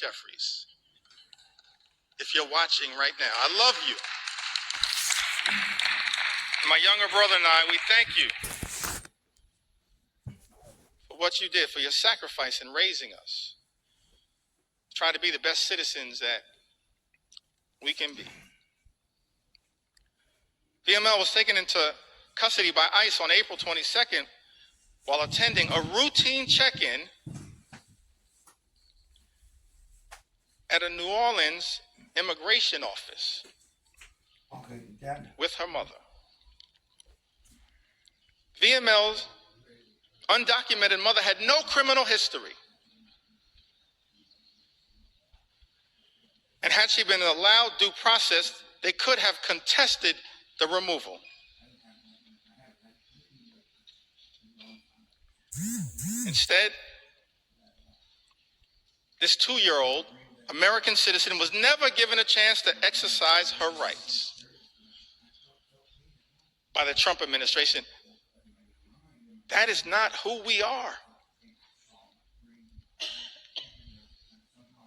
Jeffries. If you're watching right now, I love you. My younger brother and I, we thank you for what you did, for your sacrifice in raising us, trying to be the best citizens that we can be. VML was taken into custody by ICE on April 22nd while attending a routine check-in at a New Orleans immigration office with her mother. VML's undocumented mother had no criminal history. And had she been allowed due process, they could have contested the removal. Instead, this 2-year-old American citizen was never given a chance to exercise her rights by the Trump administration. That is not who we are.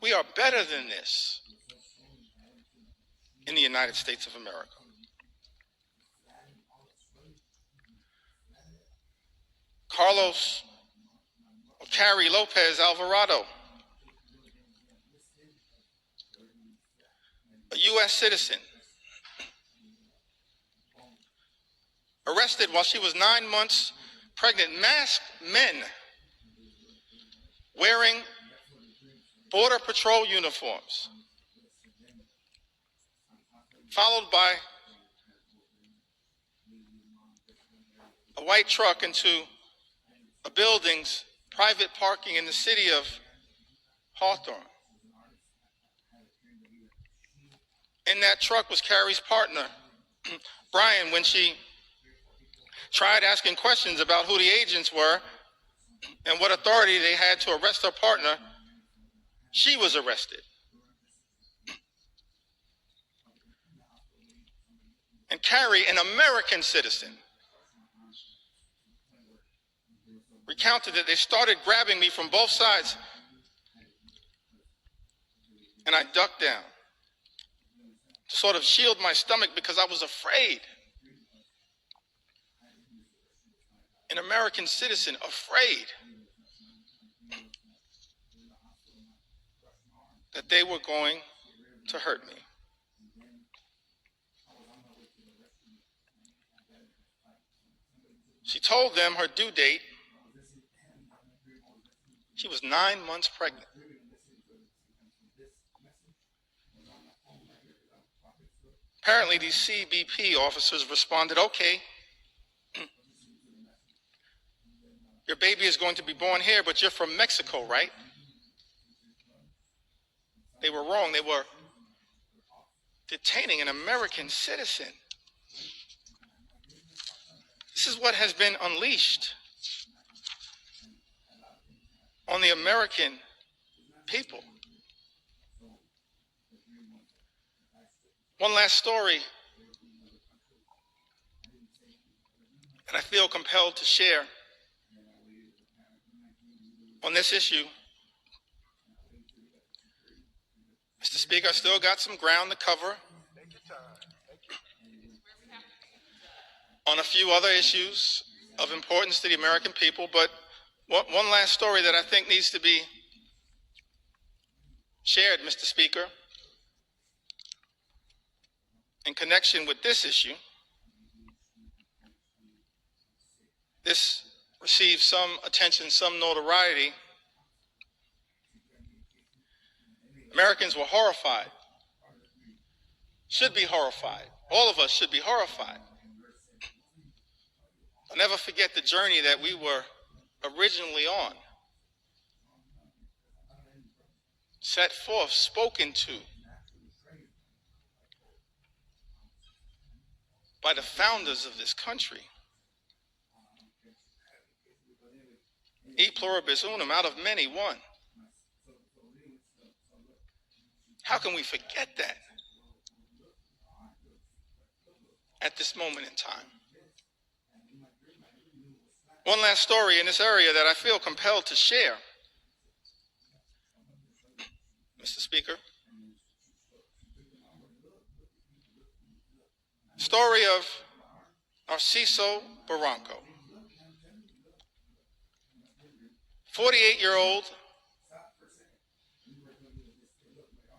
We are better than this in the United States of America. Carrie Lopez Alvarado, a U.S. citizen, arrested while she was 9 months pregnant, masked men wearing Border Patrol uniforms, followed by a white truck into a building's private parking in the city of Hawthorne. In that truck was Carrie's partner, Brian. When she tried asking questions about who the agents were and what authority they had to arrest her partner, she was arrested. And Carrie, an American citizen, recounted that they started grabbing me from both sides, and I ducked down to sort of shield my stomach because I was afraid. An American citizen afraid that they were going to hurt me. She told them her due date. She was 9 months pregnant. Apparently, these CBP officers responded, okay, your baby is going to be born here, but you're from Mexico, right? They were wrong. They were detaining an American citizen. This is what has been unleashed on the American people. One last story that I feel compelled to share on this issue. Mr. Speaker, I still got some ground to cover on a few other issues of importance to the American people, but one last story that I think needs to be shared, Mr. Speaker, in connection with this issue. This received some attention, some notoriety. Americans were horrified, should be horrified. All of us should be horrified. I'll never forget the journey that we were originally on, set forth, spoken to by the founders of this country. E pluribus unum, out of many, one. How can we forget that at this moment in time? One last story in this area that I feel compelled to share. Mr. Speaker. Story of Narciso Barranco, 48-year-old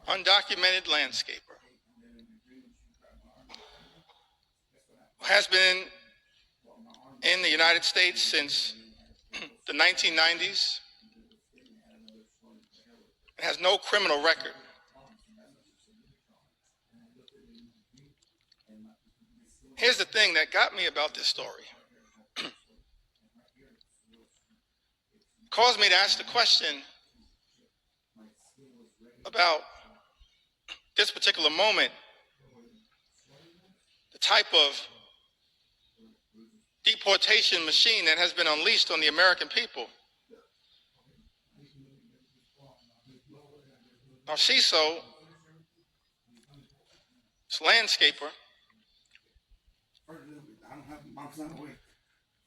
undocumented landscaper, who has been in the United States since the 1990s, and has no criminal record. Here's the thing that got me about this story. Caused me to ask the question about this particular moment, the type of deportation machine that has been unleashed on the American people. Narciso, this landscaper,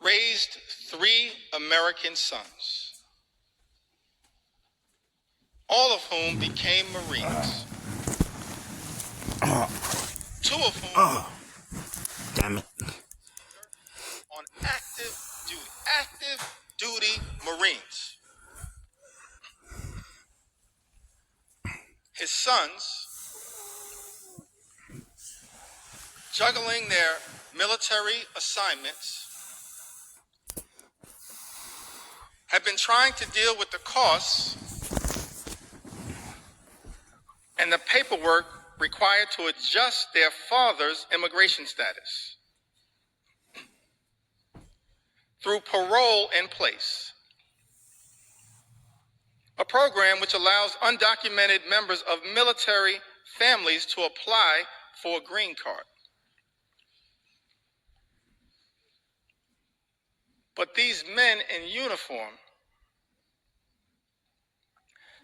raised 3 American sons, all of whom became Marines. 2 of whom damn it. on active duty Marines. His sons, juggling their military assignments, have been trying to deal with the costs and the paperwork required to adjust their father's immigration status through parole in place, a program which allows undocumented members of military families to apply for a green card. But these men in uniform,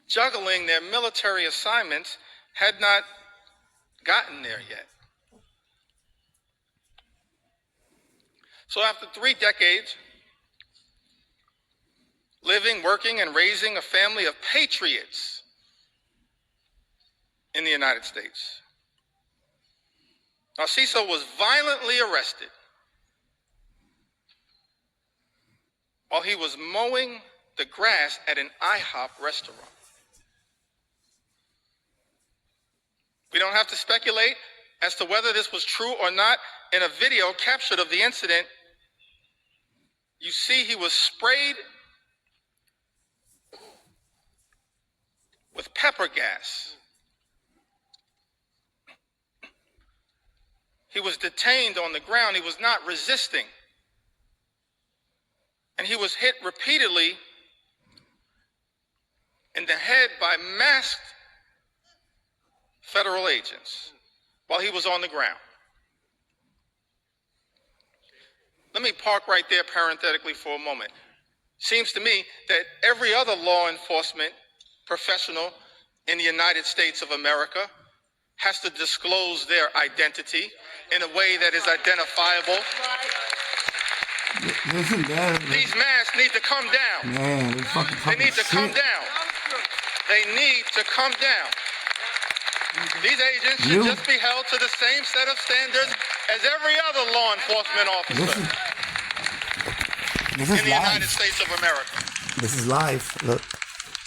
juggling their military assignments, had not gotten there yet. So after 3 decades, living, working, and raising a family of patriots in the United States, Narciso was violently arrested while he was mowing the grass at an IHOP restaurant. We don't have to speculate as to whether this was true or not. In a video captured of the incident, you see he was sprayed with pepper gas. He was detained on the ground. He was not resisting. And he was hit repeatedly in the head by masked federal agents while he was on the ground. Let me park right there parenthetically for a moment. Seems to me that every other law enforcement professional in the United States of America has to disclose their identity in a way that is identifiable. These masks need to come down. Man, they need to come down. They need to come down. These agents should just be held to the same set of standards as every other law enforcement officer this is in the live. United States of America. This is live. Look,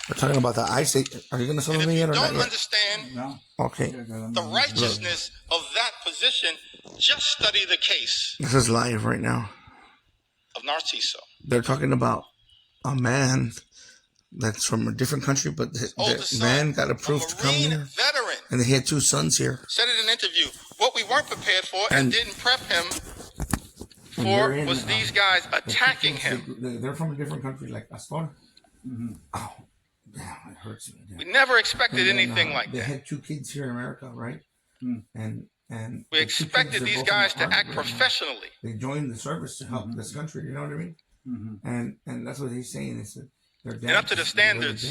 we're talking about the ICE. Are you going to sell me yet or not? If you don't understand Okay. the righteousness of that position, just study the case This is live right now. of Narciso. They're talking about a man that's from a different country, but the man got approved to come here. Veteran. And he had 2 sons here. Said in an interview, what we weren't prepared for and didn't prep him for was these guys attacking him. They're from a different country, like Astor. Oh, damn, it hurts me. We never expected anything like they that. They had 2 kids here in America, right? And we expected these guys to act professionally. They joined the service to help this country. You know what I mean? And that's what he's saying. Is that their dad, and up to the standards.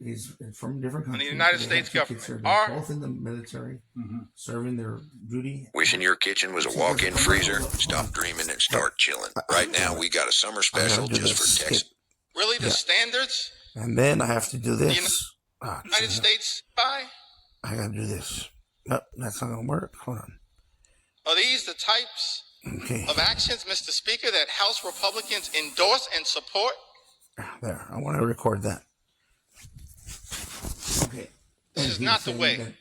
He's from a different country. And the United States government are both in the military, serving their duty. Wishing your kitchen was a walk-in freezer? Stop dreaming and start chilling. Right now, we got a summer special just for Texas. Really, the standards? And then I have to do this. United States by? I gotta do this. No, that's not gonna work. Hold on. Are these the types Okay. of actions, Mr. Speaker, that House Republicans endorse and support? There. I want to record that. Okay. This is not the way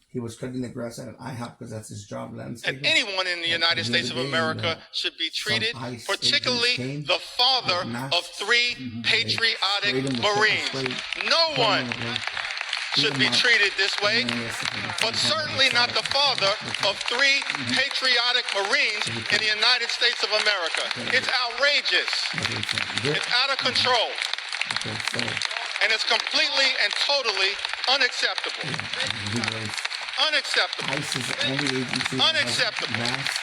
He was cutting the grass at an IHOP because that's his job, that landscaper. anyone in the United States of America should be treated, particularly the father of 3 patriotic Marines. No one should be treated this way, but certainly not the father of 3 patriotic Marines in the United States of America. It's outrageous. It's out of control. And it's completely and totally unacceptable. Unacceptable. ICE is the only agency that has Unacceptable. masks.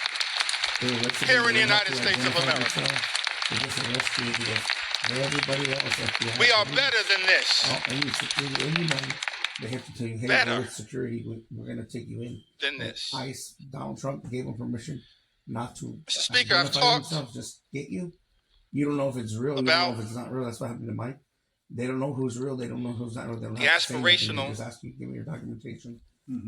They arrested Here in the them. They have United to States of identify America. themselves. They just arrest you because everybody else, FBI, We are police, better than this. any security, anybody, they have to tell you, hey, Better. we're security, we're going to take you in. Than this. ICE, Donald Trump gave them permission not to Mr. Speaker, I've identify talked themselves, just get you. You don't know if it's real. You about don't know if it's not real. That's what happened to Mike. They don't know who's real. They don't know who's not real. They're not the aspirational They just ask you, give me your documentation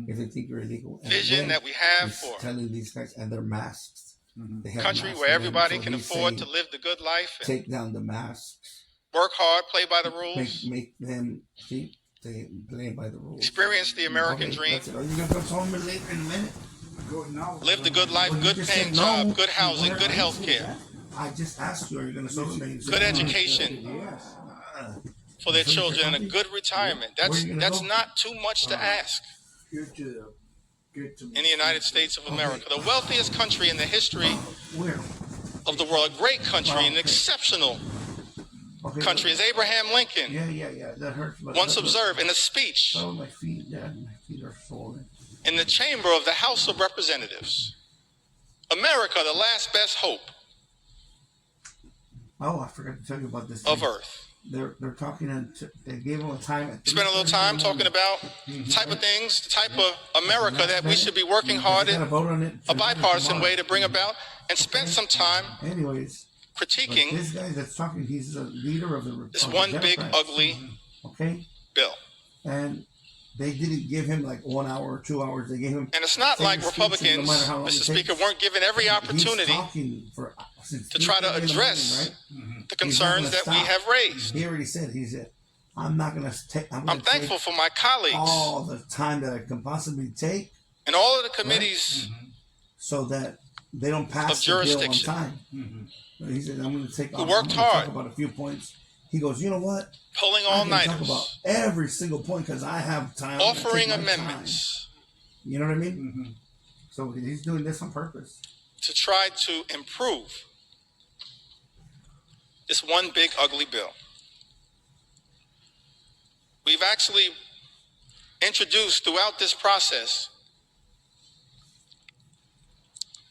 if they think you're illegal. And vision then that we have he's for telling these guys, and they're masks. They a have country masks where on, everybody so can he's afford to saying, live the good life and take down the masks. work hard, play by the rules, Make them keep they play by the rules. experience the American Okay, dream, that's it. Are you gonna come home later in a minute? live the good life, Well, you good just paying said no. job, good housing, Where good are you health saying care, that? I just asked you, are you gonna solve it? You said good no. education for their children, and a good retirement. That's not too much to ask in the United States of America, the wealthiest country in the history Where? of the world, a great country, an exceptional Okay, country, as Abraham Lincoln Yeah. That hurts. But once observed in a speech Oh, my feet, Dad. My feet are swollen. in the chamber of the House of Representatives. America, the last best hope Oh, I forgot to tell you about this. of thing. Earth. They're talking, and they gave them a time. At Spent a little time talking about the type of things, the type of America that we should be working hard in a bipartisan way to bring about, and spent some time Anyways, but critiquing this guy that's talking, he's the leader of the this of one the big, Democrats, ugly okay, bill. and they didn't give him like 1 hour or 2 hours. They gave him. And it's not same like speech, Republicans, no matter how long Mr. it Speaker, takes. weren't given every He's opportunity talking for, since to try to 3:30 in the morning, address right? the He's not concerns gonna that we stop. have raised. He already said. He said, "I'm not gonna take. I'm I'm thankful for my colleagues all the time that I can possibly take, and all of the committees so that they don't pass of the bill on jurisdiction time." He said, "I'm going to take. Who I'm worked gonna hard. Talk about a few points." He goes, "You know what? pulling I can talk all-nighters, about every single point because I have time. I'm gonna offering take my amendments time." You know what I mean? So he's doing this on purpose. to try to improve this one big, ugly bill. We've actually introduced throughout this process,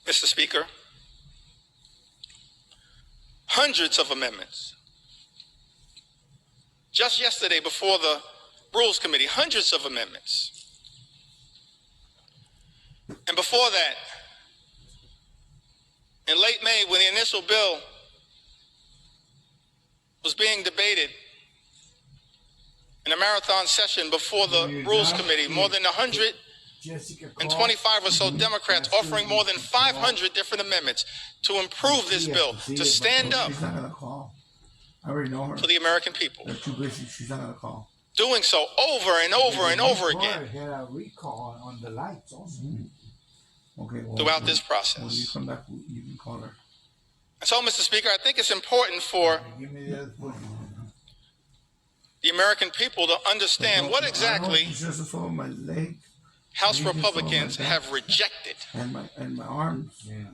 Mr. Speaker, hundreds of amendments. Just yesterday, before the Rules Committee, hundreds of amendments. And before that, in late May, when the initial bill was being debated in a marathon session before the Rules Committee, more than 125 or so Democrats offering more than 500 different amendments to improve this bill, to stand up She's not going to call. I already know her. for the American people, They're too busy. She's not going to call. doing so over and over and over again Had a recall on the lights also. Okay. Well, throughout this when you process. come back, you can call her. And so, Mr. Speaker, I think it's important for Give me the other foot. the American people to understand what I exactly don't know, just for my leg House Republicans have rejected. and my arms. Yeah.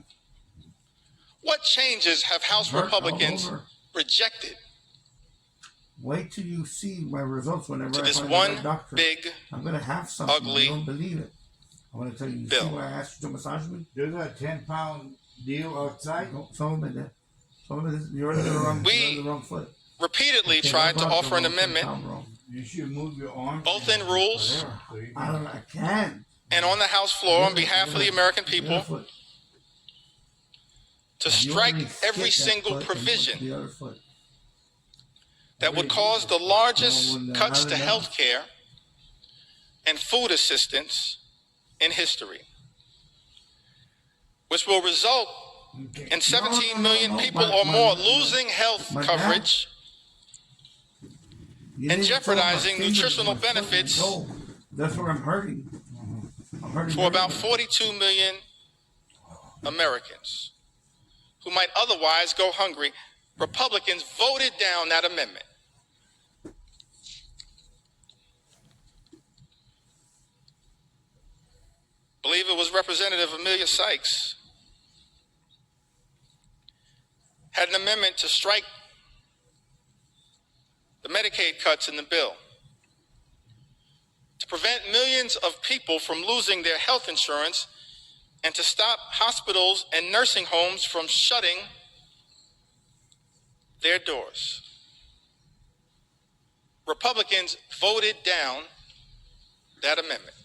What changes have House Hurt all Republicans over. rejected Wait till you see my results whenever to I this find one a doctor. big, I'm gonna have something. ugly You don't believe it. I'm gonna tell you. bill? See why I asked you to massage me? There's a 10-pound deal outside. No, some of it. You're on the wrong. We you're on the wrong foot. repeatedly Okay, tried to what about offer an the wrong foot? amendment, I'm wrong. You should move your arm. both in rules Whatever, so you I can- don't. I can't. and on the House floor on behalf of the American The people, other foot. to You strike already every skipped that single foot and provision the other foot. that would cause the largest Well, when cuts to another- health care and food assistance in history, which will result in 17 million people or more losing health coverage and jeopardizing nutritional benefits That's where I'm hurting. I'm hurting for about 42 million Americans who might otherwise go hungry. Republicans voted down that amendment. I believe it was Representative Amelia Sykes had an amendment to strike the Medicaid cuts in the bill to prevent millions of people from losing their health insurance and to stop hospitals and nursing homes from shutting their doors. Republicans voted down that amendment.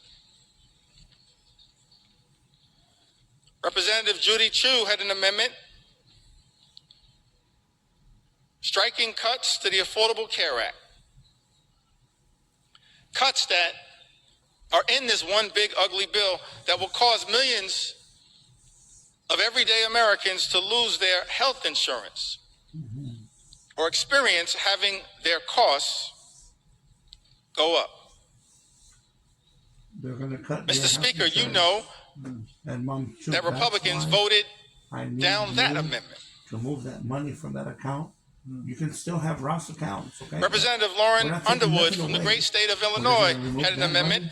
Representative Judy Chu had an amendment striking cuts to the Affordable Care Act. Cuts that are in this one big ugly bill that will cause millions of everyday Americans to lose their health insurance or experience having their costs go up. They're going to cut. Mr. Speaker, you know that Republicans voted down that amendment. To move that money from that account. You can still have Ross accounts, okay? Representative Lauren Underwood from the great state of Illinois had an amendment,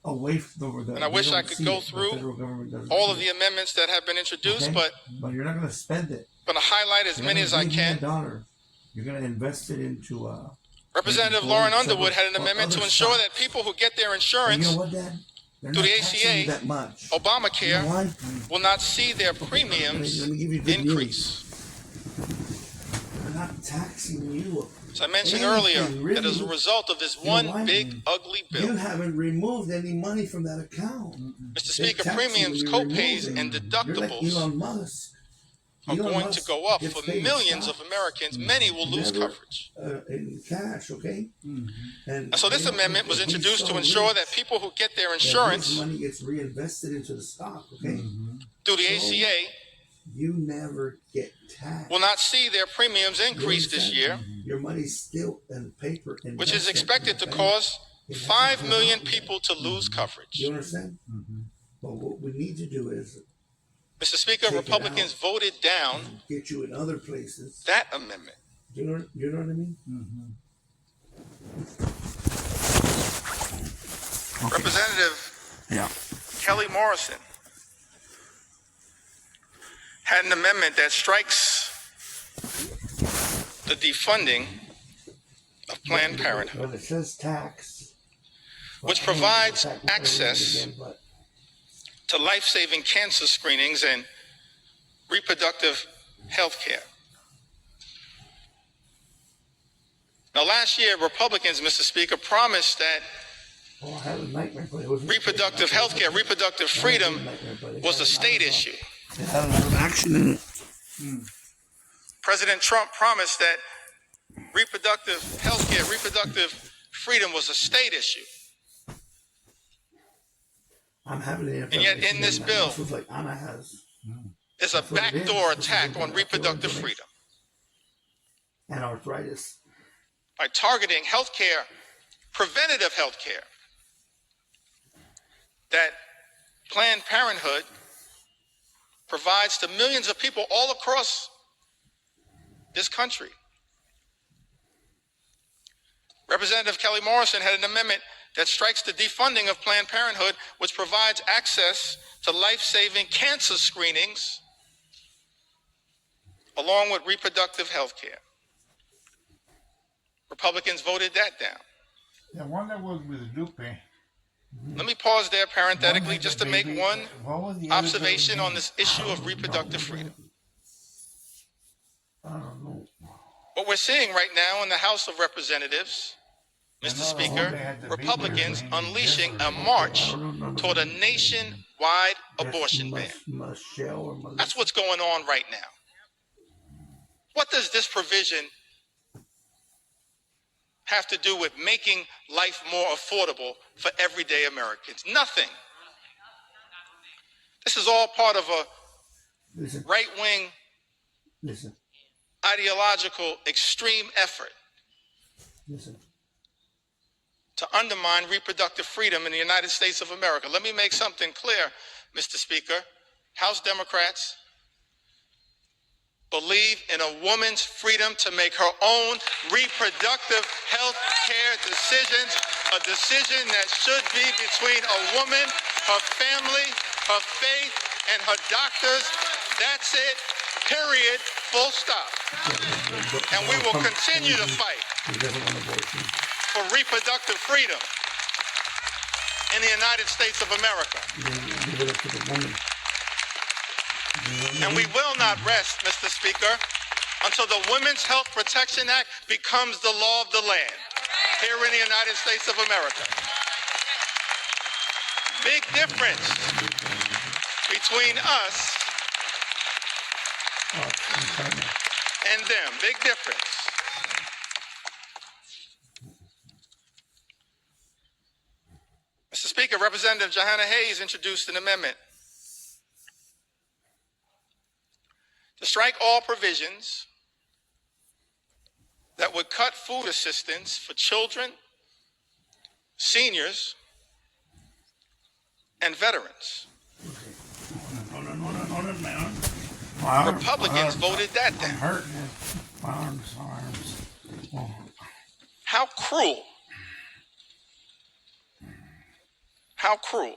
away from the, and I wish I could go through all of the amendments that have been introduced, but you're not going to spend it. I'm going to highlight as many as I can. You're going to invest it into Representative Lauren Underwood had an amendment to ensure that people who get their insurance you know what, Dad? through the ACA, Obamacare, will not see their premiums increase. They're not taxing you. As I mentioned earlier, that as a result of this one big ugly bill, you haven't removed any money from that account. Mr. Speaker, premiums, co-pays, and deductibles are going to go up for millions of Americans. Many will lose coverage. In cash, okay? And so this amendment was introduced to ensure that people who get their insurance money gets reinvested into the stock, okay? Through the ACA, you never get taxed. Will not see their premiums increase this year, your money's still in paper, which is expected to cause 5 million people to lose coverage. You understand? But what we need to do is, Mr. Speaker, Republicans voted down get you in other places that amendment. You know what I mean? Okay. Representative Kelly Morrison had an amendment that strikes the defunding of Planned Parenthood. Well, it says tax, which provides access to life-saving cancer screenings and reproductive health care. Now, last year, Republicans, Mr. Speaker, promised that reproductive health care, reproductive freedom was a state issue. President Trump promised that reproductive health care, reproductive freedom was a state issue. And yet in this bill, there's a backdoor attack on reproductive freedom. And arthritis. By targeting health care, preventative health care, that Planned Parenthood provides to millions of people all across this country. Representative Kelly Morrison had an amendment that strikes the defunding of Planned Parenthood, which provides access to life-saving cancer screenings along with reproductive health care. Republicans voted that down. The one that was with Lupe. Let me pause there parenthetically just to make one observation on this issue of reproductive freedom. I don't know. What we're seeing right now in the House of Representatives, Mr. Speaker, Republicans unleashing a march toward a nationwide abortion ban. That's what's going on right now. What does this provision have to do with making life more affordable for everyday Americans? Nothing. This is all part of a Listen. right-wing, Listen. ideological, extreme effort Listen. to undermine reproductive freedom in the United States of America. Let me make something clear, Mr. Speaker. House Democrats believe in a woman's freedom to make her own reproductive health care decisions, a decision that should be between a woman, her family, her faith, and her doctors. That's it, period, full stop. And we will continue to fight for reproductive freedom in the United States of America. And we will not rest, Mr. Speaker, until the Women's Health Protection Act becomes the law of the land here in the United States of America. Big difference between us and them. Big difference. Mr. Speaker, Representative Johanna Hayes introduced an amendment to strike all provisions that would cut food assistance for children, seniors, and veterans. Republicans voted that down. How cruel. How cruel.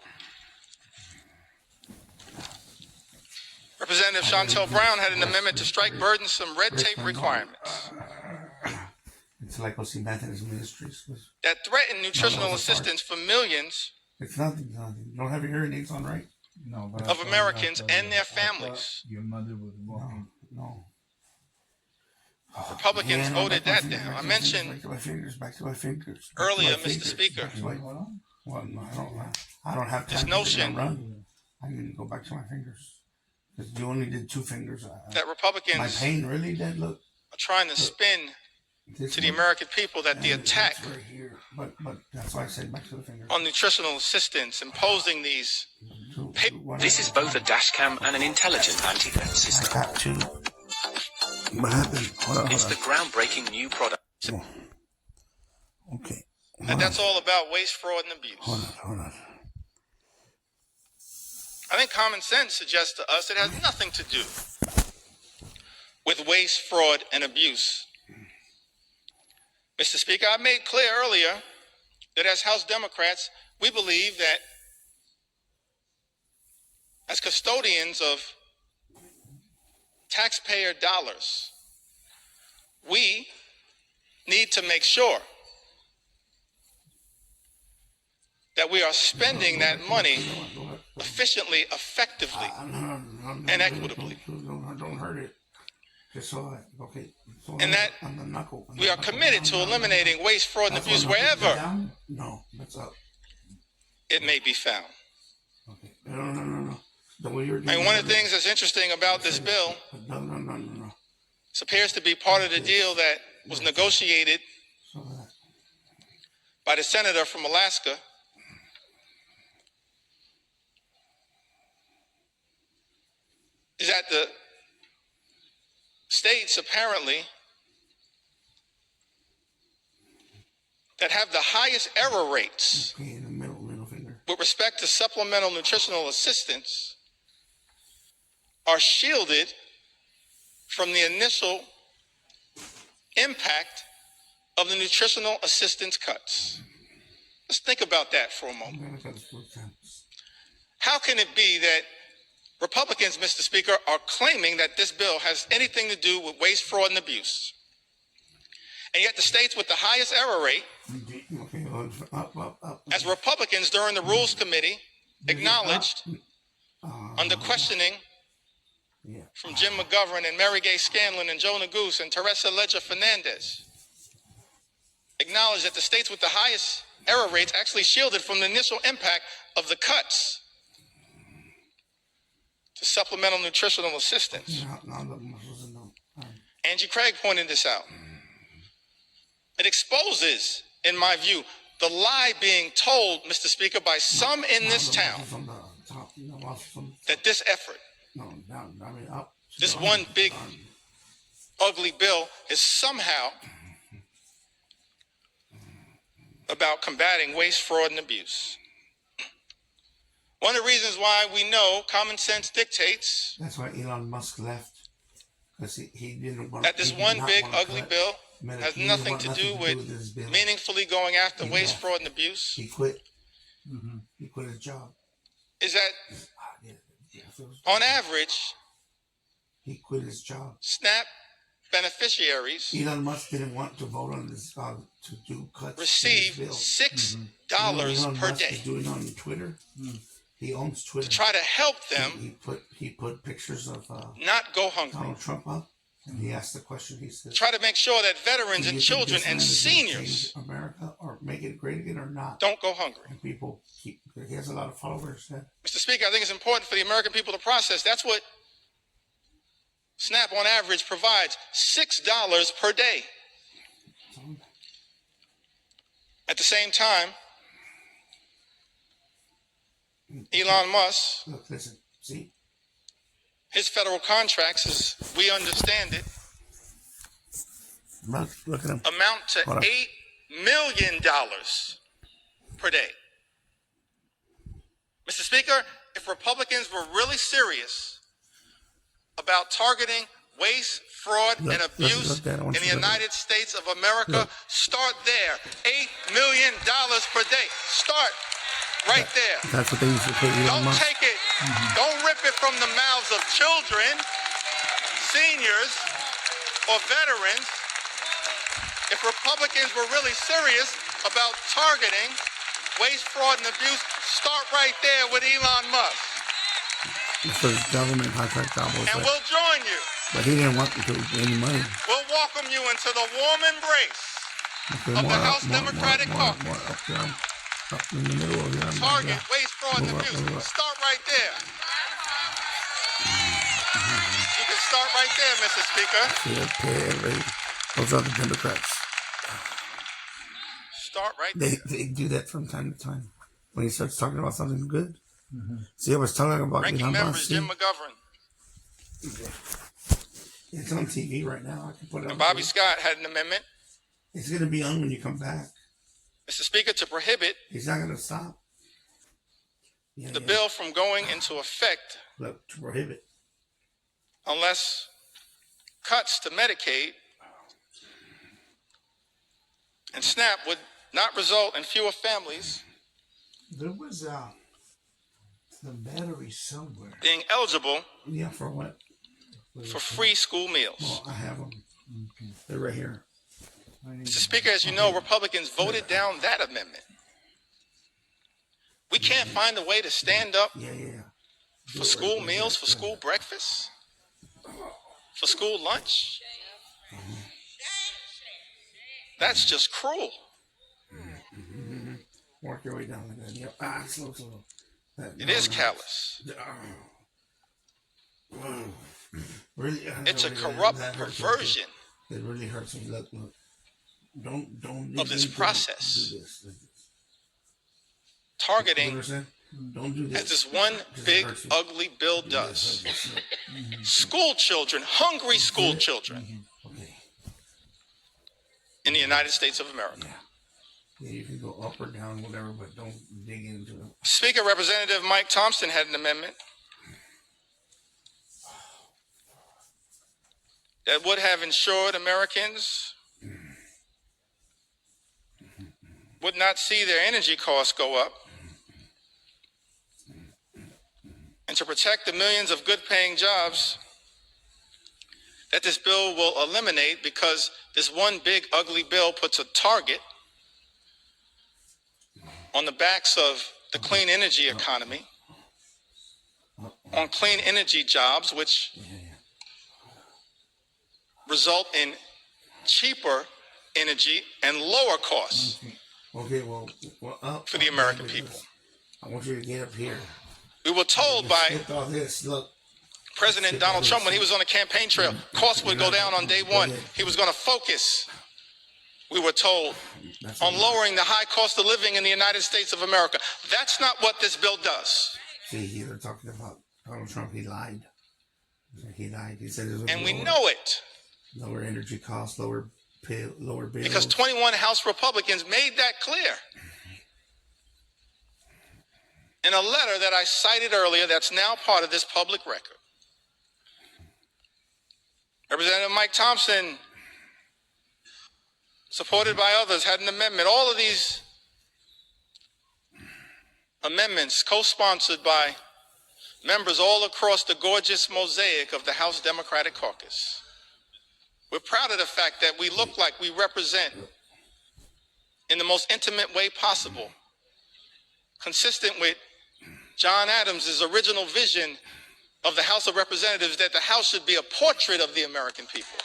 Representative Chantel Brown had an amendment to strike burdensome red tape requirements It's like Osi Methodist Ministries. that threaten nutritional assistance for millions It's nothing. You don't have your hearing aids on, right? No, but of Americans and their families. your mother was walking. No. Republicans voted that down. I mentioned Back to my fingers. earlier, Mr. Speaker, Wait, hold on. Well, no, I don't have time This to notion- run. I need to go back to my fingers. Because you only did 2 fingers. that My Republicans pain really did. Look. are trying to spin This to the one, American people that the and attack it's right here. But that's why I said back to the fingers. on nutritional assistance, imposing these This is both a dashcam and an intelligent anti-theft I system. got to. What happened? Hold It's the groundbreaking new product. on. Okay. and that's all about waste, fraud, and abuse. Hold on. I think common sense suggests to us it has nothing to do with waste, fraud, and abuse. Mr. Speaker, I made clear earlier that as House Democrats, we believe that as custodians of taxpayer dollars, we need to make sure that we are spending that money efficiently, effectively, and equitably. Don't hurt it. Just so okay. So And that on the knuckle. we are committed to eliminating waste, fraud, and abuse wherever Down? No, that's up. it may be found. Okay. No. The way you're I doing mean, one of it- the things that's interesting about this bill, No. this appears to be part of the deal that was negotiated So that. by the senator from Alaska, is that the states apparently that have the highest error rates Okay, in the middle finger. with respect to supplemental nutritional assistance are shielded from the initial impact of the nutritional assistance cuts. Let's think about that for a moment. I'm gonna cut this 4 times. How can it be that Republicans, Mr. Speaker, are claiming that this bill has anything to do with waste, fraud, and abuse? And yet the states with the highest error rate, Okay, up. as Republicans during the Rules Committee acknowledged under questioning Yeah. from Jim McGovern and Mary Gay Scanlon and Joe Neguse and Teresa Leger Fernandez, acknowledged that the states with the highest error rates actually shielded from the initial impact of the cuts to supplemental nutritional assistance. Now the muscles and no. Angie Craig pointed this out. It exposes, in my view, the lie being told, Mr. Speaker, by some in this town From the top, from that this effort, down, I mean up. this one big ugly bill, is somehow about combating waste, fraud, and abuse. One of the reasons why we know common sense dictates That's why Elon Musk left. Because he didn't want that this one big ugly bill has nothing to do with this bill. meaningfully going after waste, fraud, and abuse. He quit. He quit his job. Is that on average, He quit his job. SNAP beneficiaries Elon Musk didn't want to vote on this to do cuts. receive in this bill. $6 Elon per Musk day is doing on Twitter. He owns Twitter. to try to help them He put pictures of not go hungry. Donald Trump up, and he asked the question. He said, Try to make sure that veterans "Do and you think children this and man is gonna seniors change America, or make it great again, or not?" don't go hungry. And people keep. He has a lot of followers. Mr. Speaker, I think it's important for the American people to process. That's what SNAP on average provides, $6 per day. At the same time, Elon Musk, Look, listen, see, his federal contracts, as we understand it, look at him. amount to Hold on. $8 million per day. Mr. Speaker, if Republicans were really serious about targeting waste, fraud, and abuse Dad, I want in you the to look. United States of America, start there. $8 million per day. Start right there. That's what they used to pay Elon Don't Musk. take it, don't rip it from the mouths of children, seniors, or veterans. If Republicans were really serious about targeting waste, fraud, and abuse, start right there with Elon Musk. So his government contract job was And like, we'll join you. but he didn't want to do any money. We'll welcome you into the warm embrace Okay, of the House Democratic Caucus. more up there, up in the middle of there. Target waste, fraud, and Move up, abuse. move up. Start right there. You can start right there, Mr. Speaker. See, okay, everybody. Those are the Democrats. Start right there. They do that from time to time. When he starts talking about something good. See, I was talking about Ranking Elon member Musk. Jim McGovern It's on TV right now. I can put it on. and Bobby TV. Scott had an amendment, It's going to be on when you come back. Mr. Speaker, to prohibit He's not going to stop. Yeah, the yeah. bill from going into effect Look, to prohibit. unless cuts to Medicaid and SNAP would not result in fewer families There was some battery somewhere. being eligible Yeah, for what? for free school meals. Well, I have them. They're right here. Mr. Speaker, as you know, Republicans voted down that amendment. We can't find a way to stand up Yeah. for school meals, for school breakfast, for school lunch. That's just cruel. Work your way down like that. Yep. Slow. It is callous. Really, It's a that corrupt hurts me. perversion It really hurts me. Look. Don't of this do process. Do this. You targeting, understand? Don't do this. as this one big ugly bill does, school children, hungry school children Okay. in the United States of America. Yeah, you can go up or down, whatever, but don't dig into it. Speaker, Representative Mike Thompson had an amendment that would have ensured Americans would not see their energy costs go up, and to protect the millions of good-paying jobs that this bill will eliminate, because this one big ugly bill puts a target on the backs of the clean energy economy, on clean energy jobs, which result in cheaper energy and lower costs Okay, well for the American people. I want you to get up here. We were told by Skip all this. Look. President Donald Trump when he was on the campaign trail, costs would go down on day one. He was going to focus we were told, on lowering the high cost of living in the United States of America. That's not what this bill does. See, here they're talking about Donald Trump. He lied. He lied. He said it was And we know it. Lower energy costs, lower bills. Because 21 House Republicans made that clear. In a letter that I cited earlier that's now part of this public record. Representative Mike Thompson, supported by others, had an amendment. All of these amendments co-sponsored by members all across the gorgeous mosaic of the House Democratic Caucus. We're proud of the fact that we look like we represent, in the most intimate way possible, consistent with John Adams' original vision of the House of Representatives, that the House should be a portrait of the American people.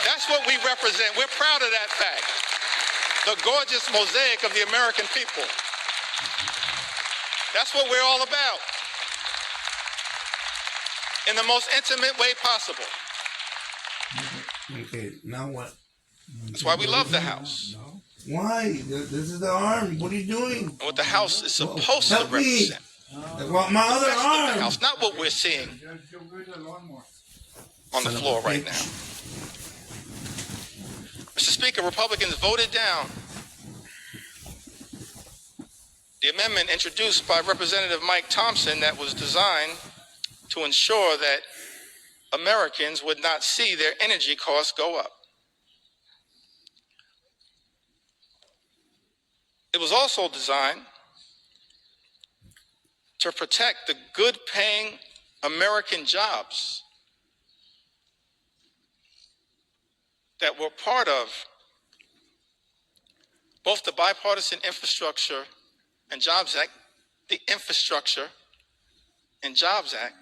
That's what we represent. We're proud of that fact. The gorgeous mosaic of the American people. That's what we're all about. In the most intimate way possible. Okay, now what? That's why we love the House. Why? This is the arm. What are you doing? And what the House is supposed to represent. I want my other That's what the arm. House, not what we're seeing on the floor right now. Mr. Speaker, Republicans voted down the amendment introduced by Representative Mike Thompson that was designed to ensure that Americans would not see their energy costs go up. It was also designed to protect the good-paying American jobs that were part of both the Bipartisan Infrastructure and Jobs Act, the Infrastructure and Jobs Act,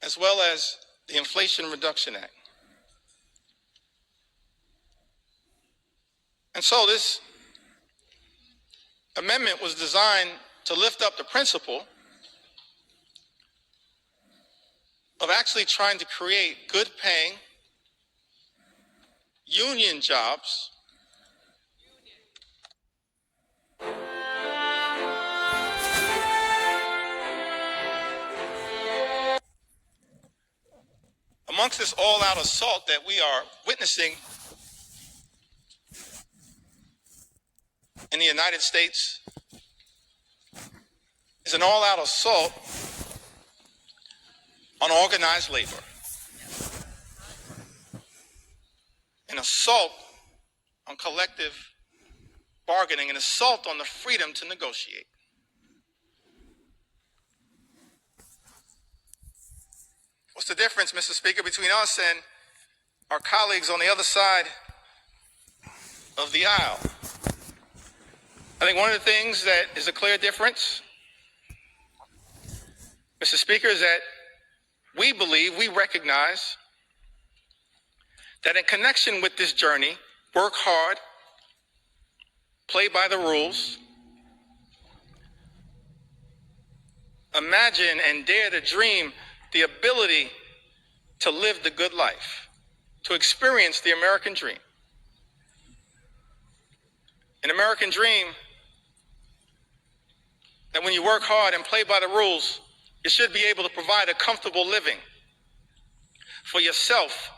as well as the Inflation Reduction Act. And so this amendment was designed to lift up the principle of actually trying to create good-paying union jobs amongst this all-out assault that we are witnessing in the United States is an all-out assault on organized labor, an assault on collective bargaining, an assault on the freedom to negotiate. What's the difference, Mr. Speaker, between us and our colleagues on the other side of the aisle? I think one of the things that is a clear difference, Mr. Speaker, is that we recognize that in connection with this journey, work hard, play by the rules, imagine and dare to dream the ability to live the good life, to experience the American dream. An American dream that when you work hard and play by the rules, you should be able to provide a comfortable living for yourself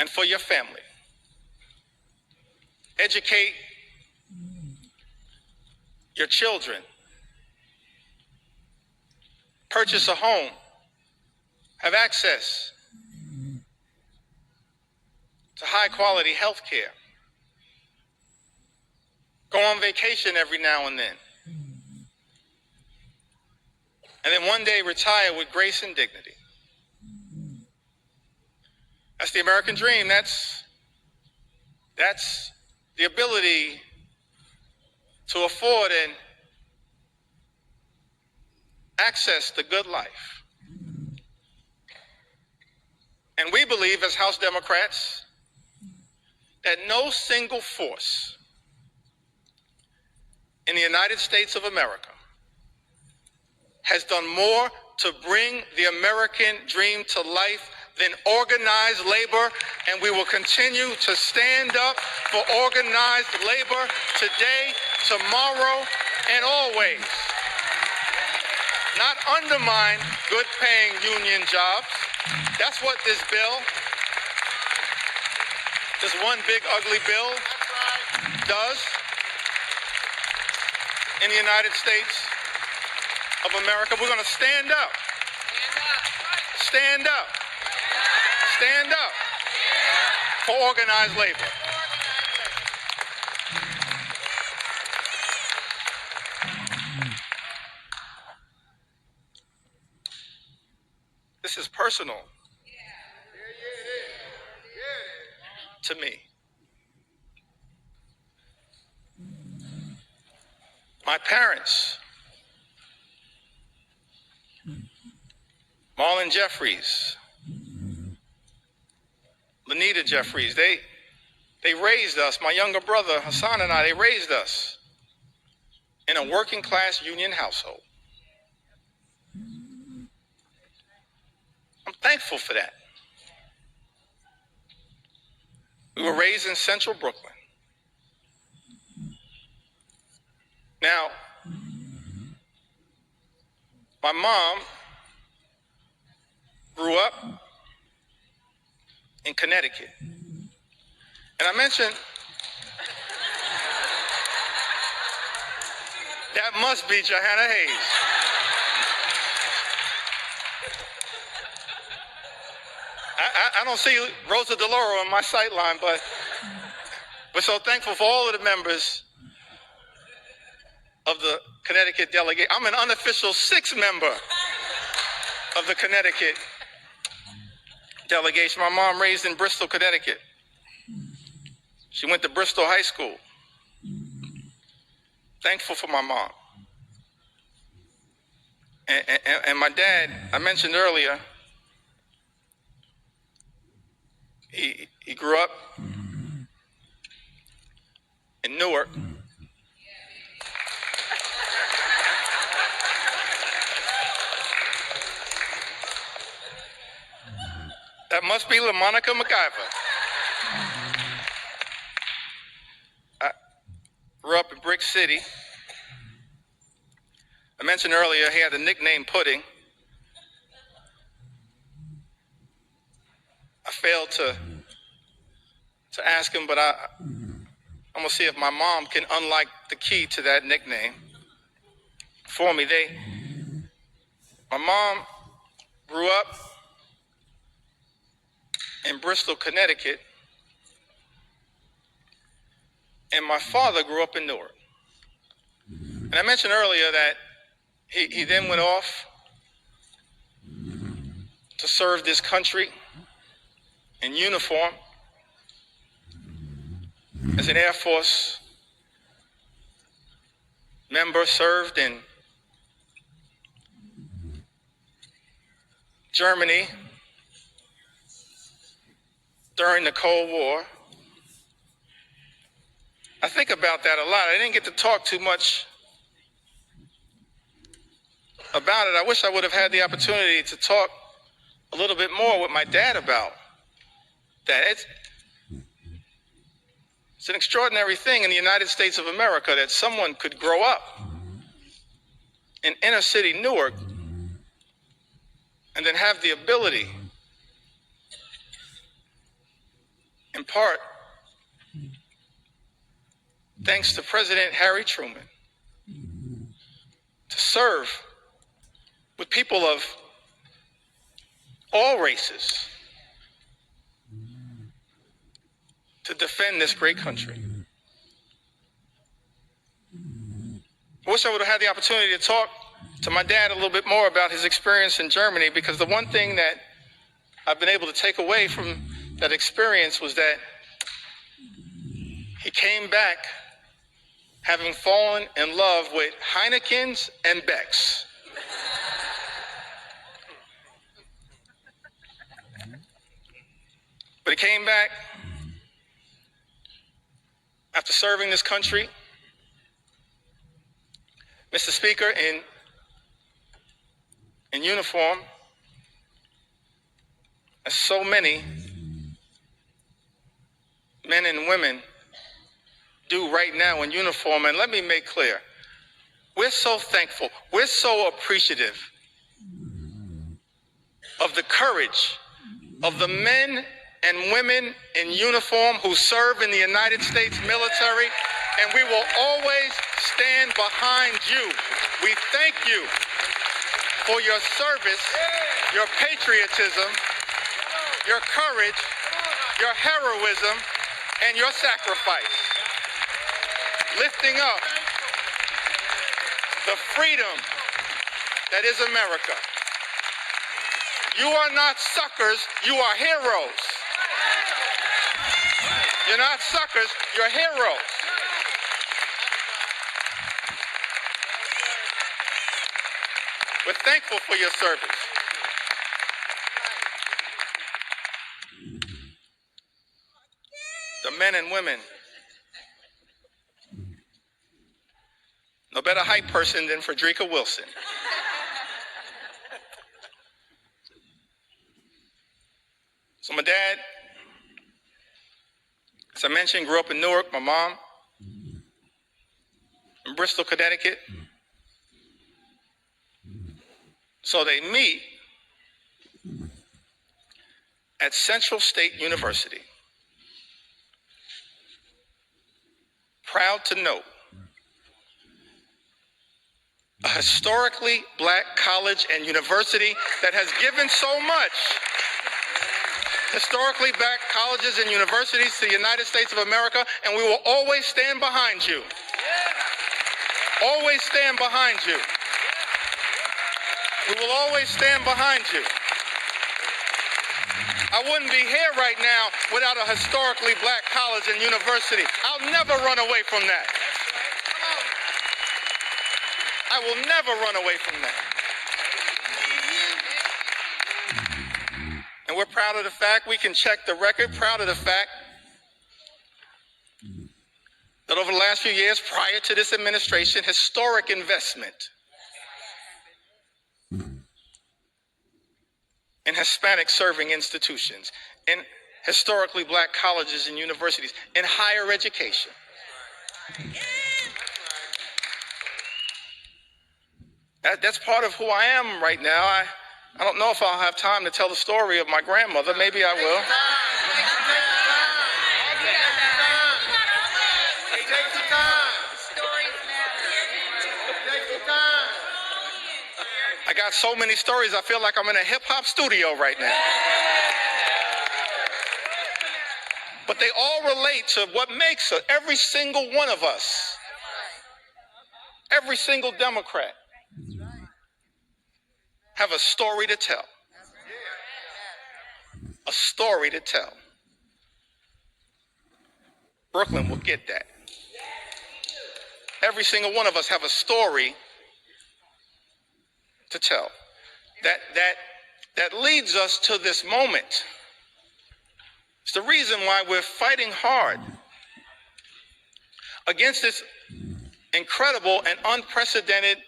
and for your family. Educate your children. Purchase a home. Have access to high quality health care. Go on vacation every now and then. And then one day retire with grace and dignity. That's the American dream. That's the ability to afford and access the good life. And we believe as House Democrats that no single force in the United States of America has done more to bring the American dream to life than organized labor, and we will continue to stand up for organized labor today, tomorrow, and always. Not undermine good-paying union jobs. That's what this one big ugly bill does in the United States of America. We're going to stand up. Stand up. Stand up for organized labor. This is personal to me. My parents, Marlon Jeffries, Lanita Jeffries, they raised us, my younger brother Hassan and I, they raised us in a working class union household. I'm thankful for that. We were raised in central Brooklyn. Now, my mom grew up in Connecticut. And I mentioned, that must be Johanna Hayes. I don't see Rosa DeLauro on my sight line, but we're so thankful for all of the members of the Connecticut delegate. I'm an unofficial sixth member of the Connecticut delegation. My mom raised in Bristol, Connecticut. She went to Bristol High School. Thankful for my mom. And my dad, I mentioned earlier, he grew up in Newark. That must be LaMonica MacGyver. I grew up in Brick City. I mentioned earlier he had the nickname Pudding. I failed to ask him, but I'm gonna see if my mom can unlock the key to that nickname for me. My mom grew up in Bristol, Connecticut, and my father grew up in Newark. And I mentioned earlier that he then went off to serve this country in uniform as an Air Force member, served in Germany during the Cold War. I think about that a lot. I didn't get to talk too much about it. I wish I would have had the opportunity to talk a little bit more with my dad about that. It's an extraordinary thing in the United States of America that someone could grow up in inner city Newark and then have the ability, in part, thanks to President Harry Truman, to serve with people of all races to defend this great country. I wish I would have had the opportunity to talk to my dad a little bit more about his experience in Germany, because the one thing that I've been able to take away from that experience was that he came back having fallen in love with Heinekens and Becks. But he came back after serving this country, Mr. Speaker, in uniform, as so many men and women do right now in uniform. And let me make clear, we're so thankful, we're so appreciative of the courage of the men and women in uniform who serve in the United States military, and we will always stand behind you. We thank you for your service, your patriotism, your courage, your heroism, and your sacrifice, lifting up the freedom that is America. You are not suckers, you are heroes. You're not suckers, you're heroes. We're thankful for your service. The men and women, no better hype person than Frederica Wilson. So my dad, as I mentioned, grew up in Newark. My mom in Bristol, Connecticut. So they meet at Central State University. Proud to note, a historically black college and university that has given so much. Historically black colleges and universities to the United States of America, and we will always stand behind you. Always stand behind you. We will always stand behind you. I wouldn't be here right now without a historically black college and university. I'll never run away from that. I will never run away from that. And we're proud of the fact, we can check the record, proud of the fact that over the last few years prior to this administration, historic investment in Hispanic serving institutions, in historically black colleges and universities, in higher education. That's part of who I am right now. I don't know if I'll have time to tell the story of my grandmother. Maybe I will. I got so many stories, I feel like I'm in a hip-hop studio right now. But they all relate to what makes every single one of us, every single Democrat, have a story to tell. A story to tell. Brooklyn will get that. Every single one of us have a story to tell. That leads us to this moment. It's the reason why we're fighting hard against this incredible and unprecedented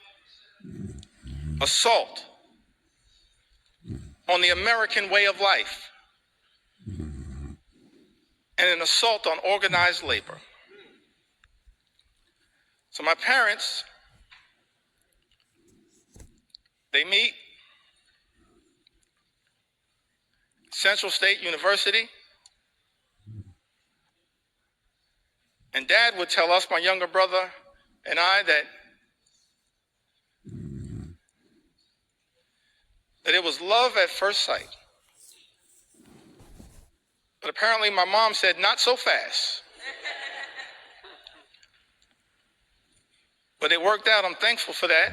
assault on the American way of life and an assault on organized labor. So my parents, they meet Central State University, and Dad would tell us, my younger brother and I, that it was love at first sight. But apparently my mom said, not so fast. But it worked out. I'm thankful for that.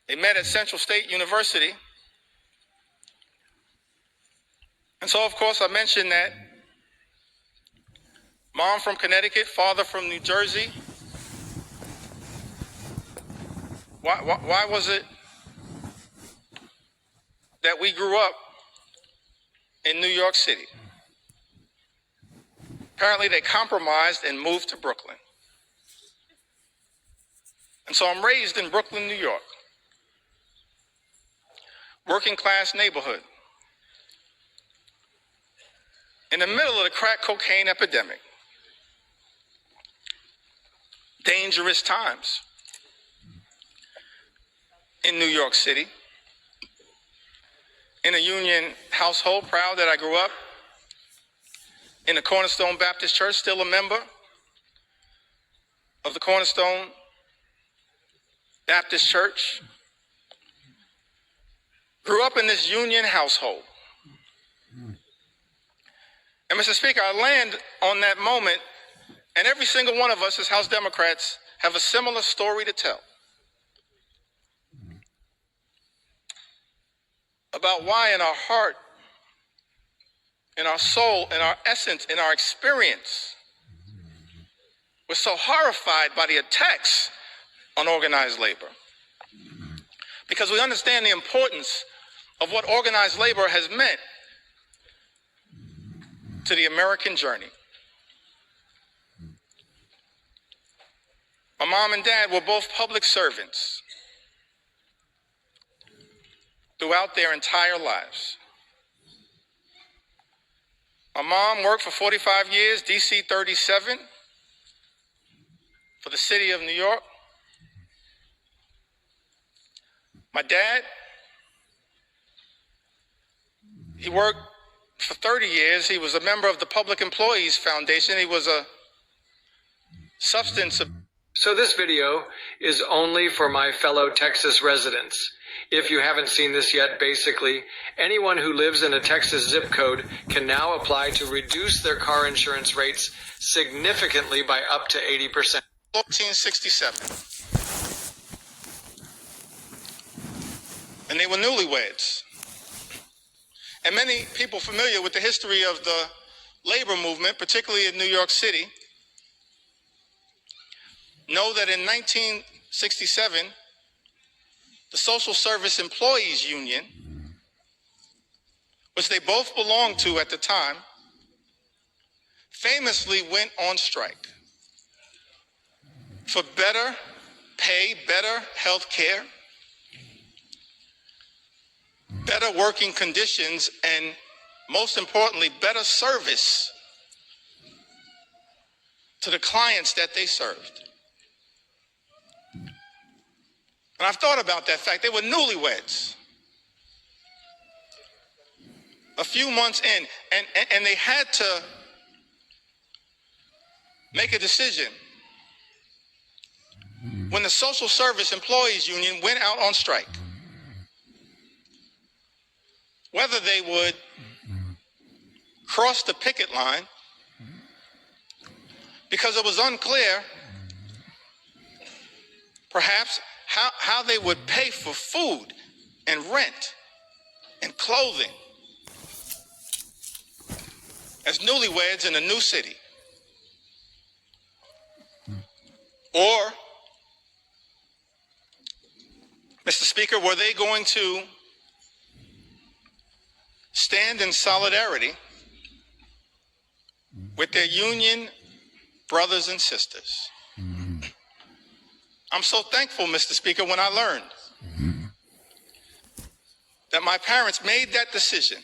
They met at Central State University. And so, of course, I mentioned that mom from Connecticut, father from New Jersey. Why was it that we grew up in New York City? Apparently they compromised and moved to Brooklyn. And so I'm raised in Brooklyn, New York. working class neighborhood in the middle of the crack cocaine epidemic. Dangerous times in New York City. In a union household, proud that I grew up in the Cornerstone Baptist Church, still a member of the Cornerstone Baptist Church. Grew up in this union household. And Mr. Speaker, I land on that moment, and every single one of us as House Democrats have a similar story to tell about why in our heart, in our soul, in our essence, in our experience, we're so horrified by the attacks on organized labor. Because we understand the importance of what organized labor has meant to the American journey. My mom and dad were both public servants throughout their entire lives. My mom worked for 45 years, DC 37, for the city of New York. My dad, he worked for 30 years. He was a member of the Public Employees Foundation. He was a substance abuse. So this video is only for my fellow Texas residents. If you haven't seen this yet, basically, anyone who lives in a Texas zip code can now apply to reduce their car insurance rates significantly by up to 80%. 1967. And they were newlyweds. And many people familiar with the history of the labor movement, particularly in New York City, know that in 1967, the Social Service Employees Union, which they both belonged to at the time, famously went on strike for better pay, better health care, better working conditions, and most importantly, better service to the clients that they served. And I've thought about that fact. They were newlyweds. A few months in, and they had to make a decision. When the Social Service Employees Union went out on strike, whether they would cross the picket line, because it was unclear, perhaps, how they would pay for food and rent and clothing as newlyweds in a new city. Or, Mr. Speaker, were they going to stand in solidarity with their union brothers and sisters? I'm so thankful, Mr. Speaker, when I learned that my parents made that decision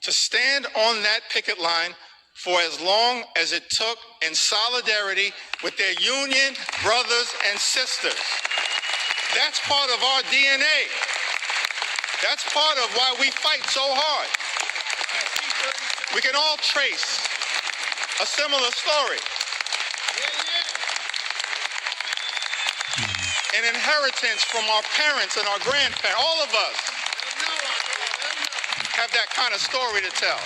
to stand on that picket line for as long as it took in solidarity with their union brothers and sisters. That's part of our DNA. That's part of why we fight so hard. We can all trace a similar story. An inheritance from our parents and our grandparents. All of us have that kind of story to tell.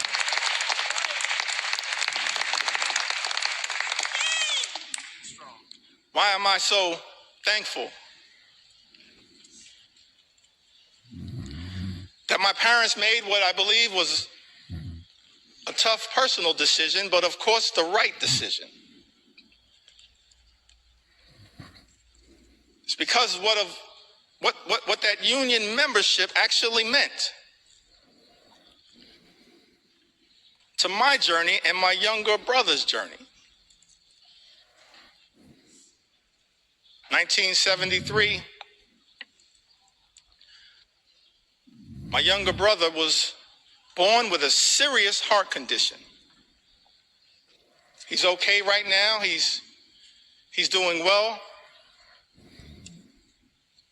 Why am I so thankful that my parents made what I believe was a tough personal decision, but of course the right decision? It's because of what that union membership actually meant to my journey and my younger brother's journey. 1973, My younger brother was born with a serious heart condition. He's okay right now. He's doing well.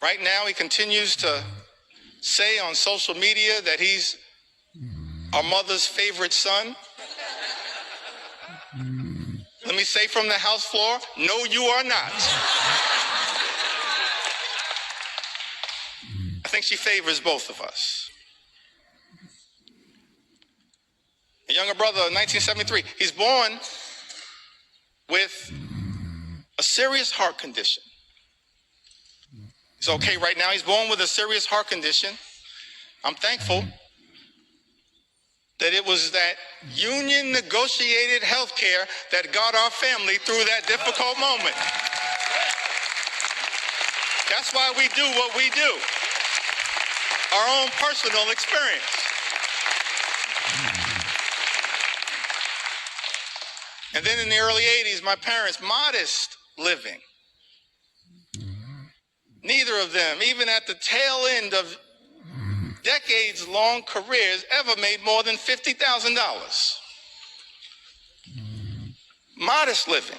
Right now, he continues to say on social media that he's our mother's favorite son. Let me say from the house floor, no, you are not. I think she favors both of us. A younger brother, 1973, he's born with a serious heart condition. He's okay right now. He's born with a serious heart condition. I'm thankful that it was that union negotiated health care that got our family through that difficult moment. That's why we do what we do. Our own personal experience. And then in the early 80s, my parents, modest living. Neither of them, even at the tail end of decades-long careers, ever made more than $50,000. Modest living.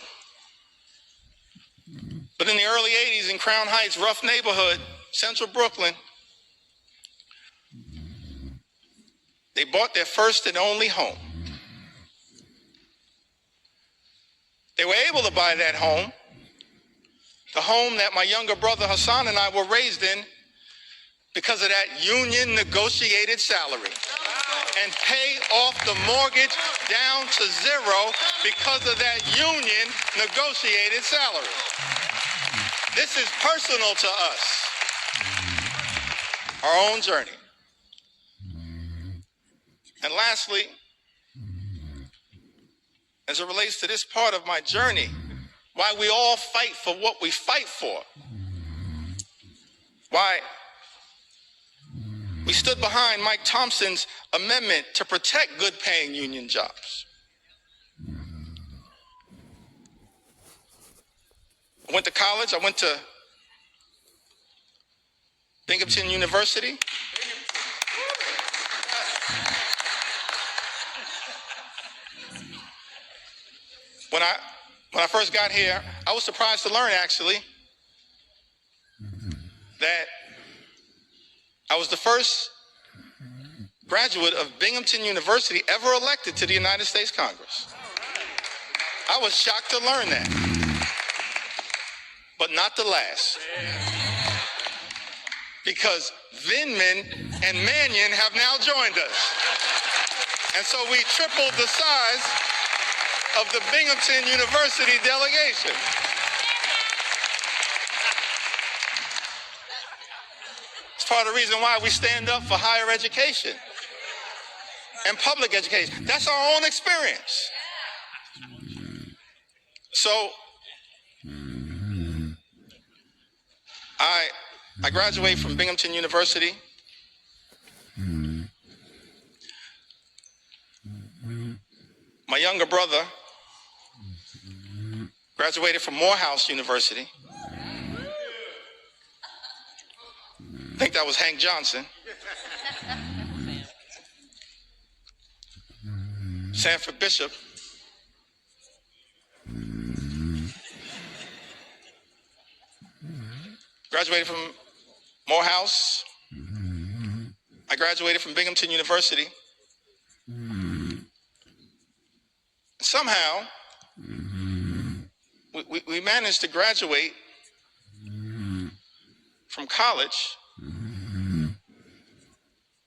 But in the early 80s in Crown Heights, rough neighborhood, central Brooklyn, they bought their first and only home. They were able to buy that home, the home that my younger brother Hassan and I were raised in, because of that union negotiated salary, and pay off the mortgage down to zero because of that union negotiated salary. This is personal to us, our own journey. And lastly, as it relates to this part of my journey, why we all fight for what we fight for, why we stood behind Mike Thompson's amendment to protect good-paying union jobs. I went to college. I went to Binghamton University. When I first got here, I was surprised to learn, actually, that I was the first graduate of Binghamton University ever elected to the United States Congress. I was shocked to learn that, but not the last. Because Vindman and Mannion have now joined us. And so we tripled the size of the Binghamton University delegation. It's part of the reason why we stand up for higher education and public education. That's our own experience. So I graduated from Binghamton University. My younger brother graduated from Morehouse University. I think that was Hank Johnson. Sanford Bishop. Graduated from Morehouse. I graduated from Binghamton University. Somehow, we managed to graduate from college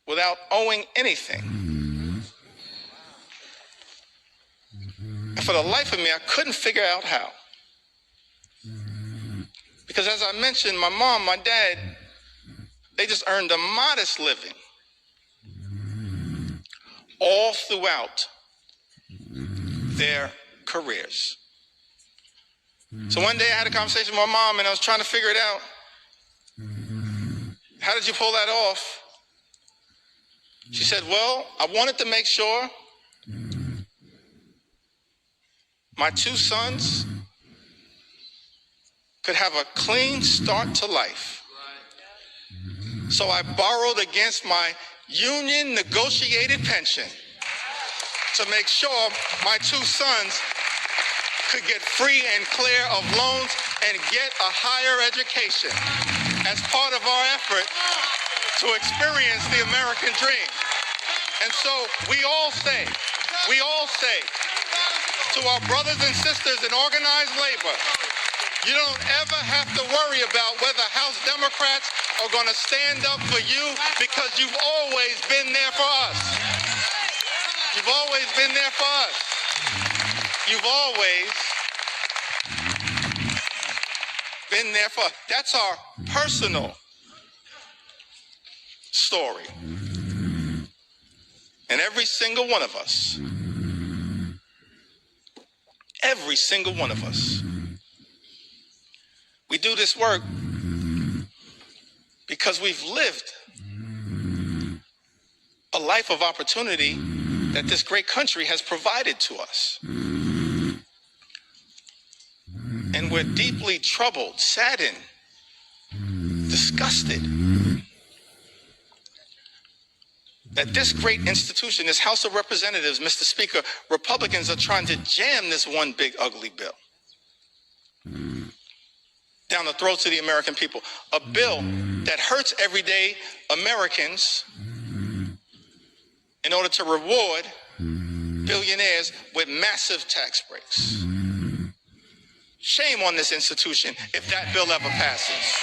without owing anything. And for the life of me, I couldn't figure out how. Because as I mentioned, my mom, my dad, they just earned a modest living all throughout their careers. So one day I had a conversation with my mom and I was trying to figure it out. How did you pull that off? She said, well, I wanted to make sure my two sons could have a clean start to life. So I borrowed against my union negotiated pension to make sure my two sons could get free and clear of loans and get a higher education as part of our effort to experience the American dream. And so we all say to our brothers and sisters in organized labor, you don't ever have to worry about whether House Democrats are going to stand up for you, because you've always been there for us. You've always been there for us. You've always been there for us. That's our personal story. And every single one of us, we do this work because we've lived a life of opportunity that this great country has provided to us. And we're deeply troubled, saddened, disgusted that this great institution, this House of Representatives, Mr. Speaker, Republicans are trying to jam this one big ugly bill down the throats of the American people. A bill that hurts everyday Americans in order to reward billionaires with massive tax breaks. Shame on this institution if that bill ever passes.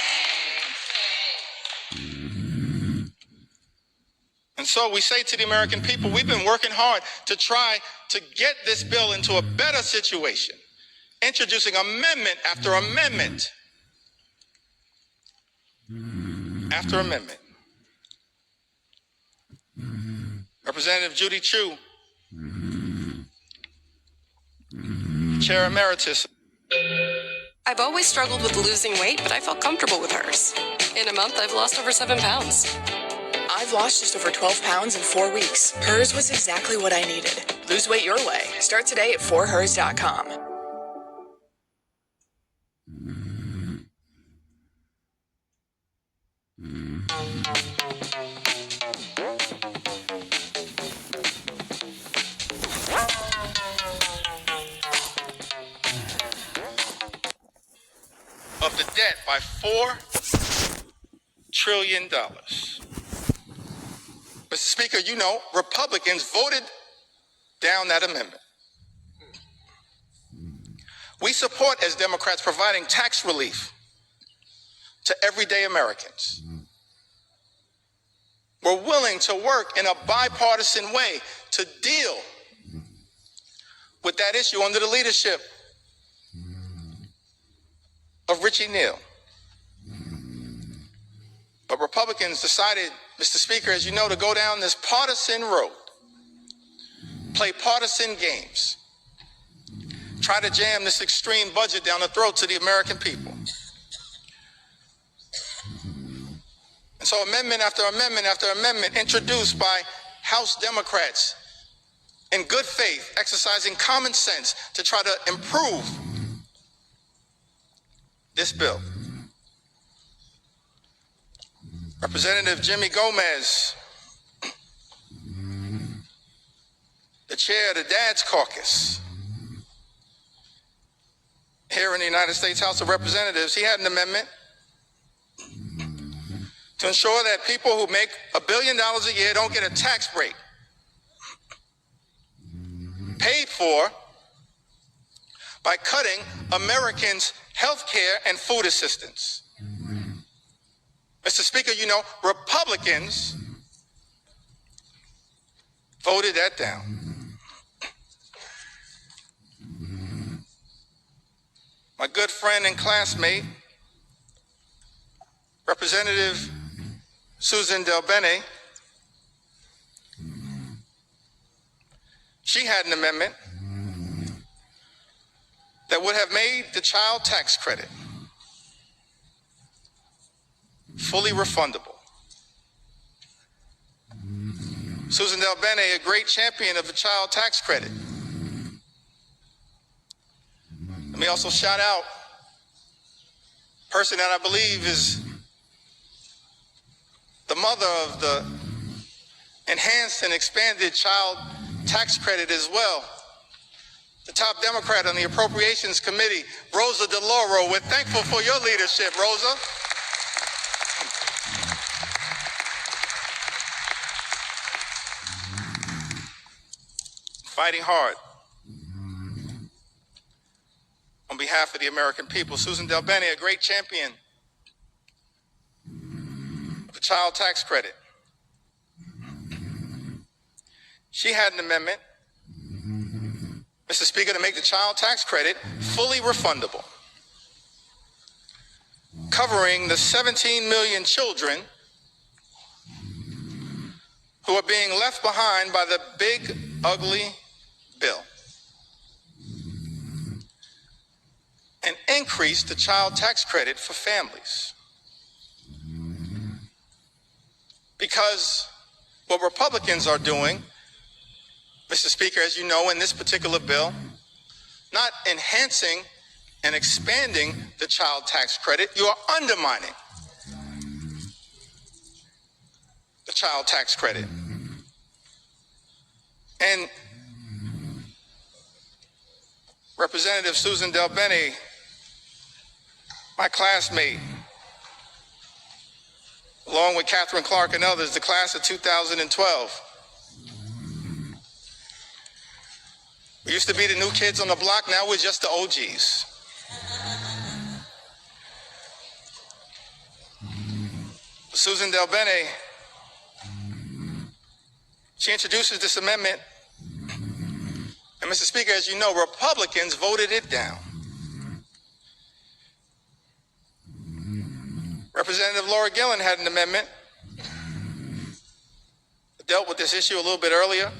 And so we say to the American people, we've been working hard to try to get this bill into a better situation, introducing amendment after amendment after amendment. Representative Judy Chu, Chair Emeritus. I've always struggled with losing weight, but I felt comfortable with hers. In a month, I've lost over 7 pounds. I've lost just over 12 pounds in 4 weeks. Hers was exactly what I needed. Lose weight your way. Start today at forhers.com. Of the debt by $4 trillion. Mr. Speaker, you know, Republicans voted down that amendment. We support, as Democrats, providing tax relief to everyday Americans. We're willing to work in a bipartisan way to deal with that issue under the leadership of Richie Neal. But Republicans decided, Mr. Speaker, as you know, to go down this partisan road, play partisan games, try to jam this extreme budget down the throats of the American people. And so amendment after amendment after amendment introduced by House Democrats in good faith, exercising common sense to try to improve this bill. Representative Jimmy Gomez, the chair of the Dad's Caucus here in the United States House of Representatives, he had an amendment to ensure that people who make $1 billion a year don't get a tax break paid for by cutting Americans' health care and food assistance. Mr. Speaker, you know, Republicans voted that down. My good friend and classmate, Representative Susan Del Bene, she had an amendment that would have made the child tax credit fully refundable. Susan Del Bene, a great champion of the child tax credit. Let me also shout out a person that I believe is the mother of the enhanced and expanded child tax credit as well. The top Democrat on the Appropriations Committee, Rosa DeLauro. We're thankful for your leadership, Rosa. Fighting hard on behalf of the American people. Susan Del Bene, a great champion of the child tax credit. She had an amendment, Mr. Speaker, to make the child tax credit fully refundable, covering the 17 million children who are being left behind by the big, ugly bill, and increase the child tax credit for families. Because what Republicans are doing, Mr. Speaker, as you know, in this particular bill, not enhancing and expanding the child tax credit, you are undermining the child tax credit. And Representative Susan Del Bene, my classmate, along with Catherine Clark and others, the class of 2012. We used to be the new kids on the block, now we're just the OGs. Susan Del Bene, she introduces this amendment, and Mr. Speaker, as you know, Republicans voted it down. Representative Laura Gillen had an amendment that dealt with this issue a little bit earlier.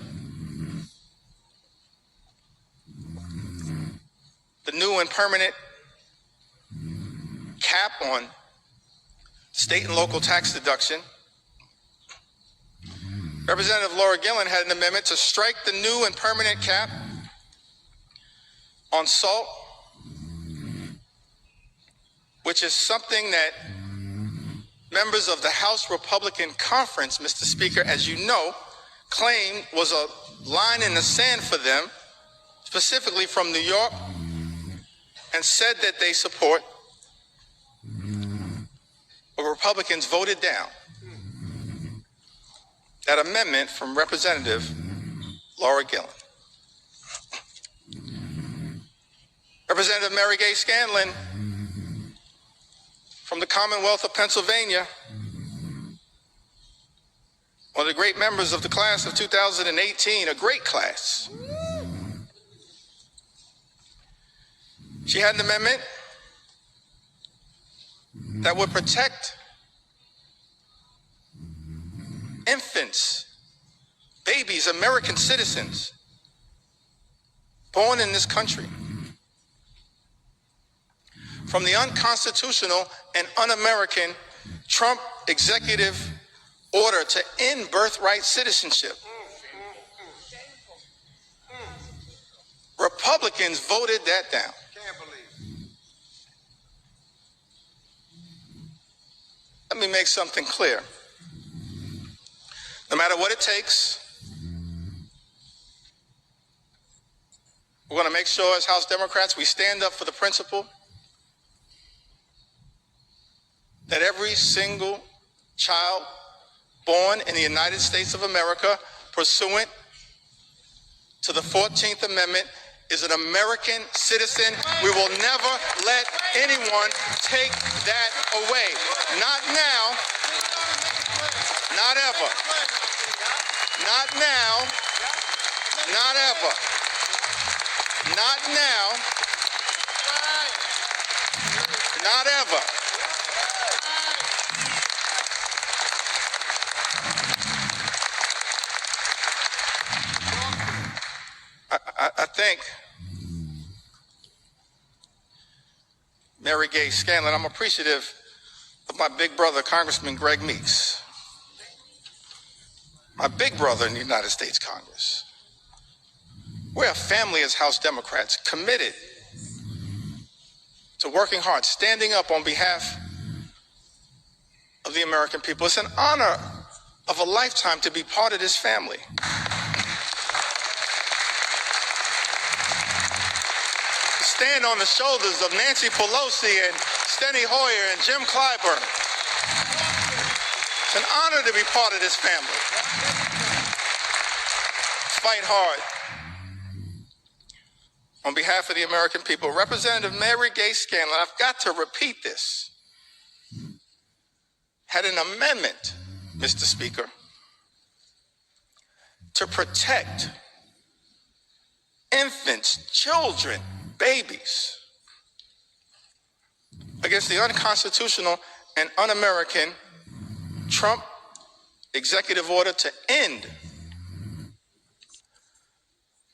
The new and permanent cap on state and local tax deduction. Representative Laura Gillen had an amendment to strike the new and permanent cap on salt, which is something that members of the House Republican Conference, Mr. Speaker, as you know, claimed was a line in the sand for them, specifically from New York, and said that they support, but Republicans voted down that amendment from Representative Laura Gillen. Representative Mary Gay Scanlon from the Commonwealth of Pennsylvania, one of the great members of the class of 2018, a great class. She had an amendment that would protect infants, babies, American citizens born in this country from the unconstitutional and un-American Trump executive order to end birthright citizenship. Republicans voted that down. Let me make something clear. No matter what it takes, we're going to make sure as House Democrats we stand up for the principle that every single child born in the United States of America pursuant to the 14th Amendment is an American citizen. We will never let anyone take that away. Not now, not ever. Not now, not ever. Not now, not ever. I think Mary Gay Scanlon, I'm appreciative of my big brother, Congressman Greg Meeks, my big brother in the United States Congress. We're a family as House Democrats committed to working hard, standing up on behalf of the American people. It's an honor of a lifetime to be part of this family. Stand on the shoulders of Nancy Pelosi and Steny Hoyer and Jim Clyburn. It's an honor to be part of this family. Fight hard. On behalf of the American people, Representative Mary Gay Scanlon, I've got to repeat this, had an amendment, Mr. Speaker, to protect infants, children, babies against the unconstitutional and un-American Trump executive order to end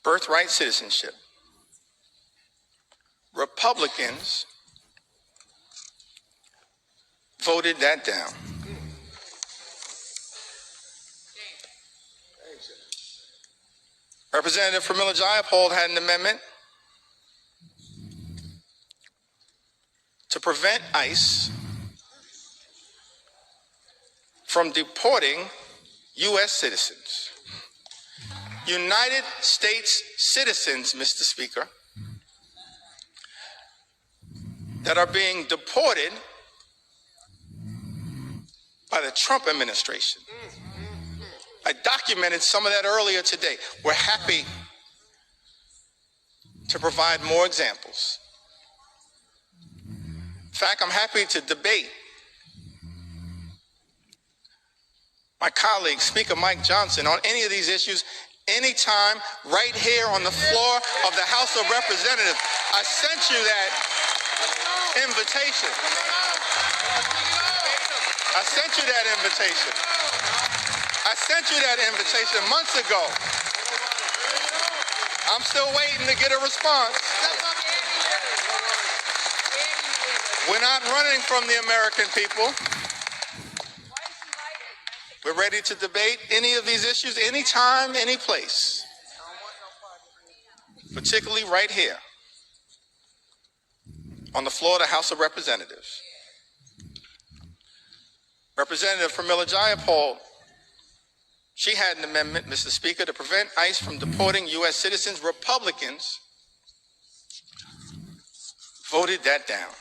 birthright citizenship. Republicans voted that down. Representative Pramila Jayapal had an amendment to prevent ICE from deporting U.S. citizens. United States citizens, Mr. Speaker, that are being deported by the Trump administration. I documented some of that earlier today. We're happy to provide more examples. In fact, I'm happy to debate my colleague, Speaker Mike Johnson, on any of these issues anytime right here on the floor of the House of Representatives. I sent you that invitation. I sent you that invitation. I sent you that invitation months ago. I'm still waiting to get a response. We're not running from the American people. We're ready to debate any of these issues anytime, any place. Particularly right here on the floor of the House of Representatives. Representative Pramila Jayapal, she had an amendment, Mr. Speaker, to prevent ICE from deporting U.S. citizens. Republicans voted that down.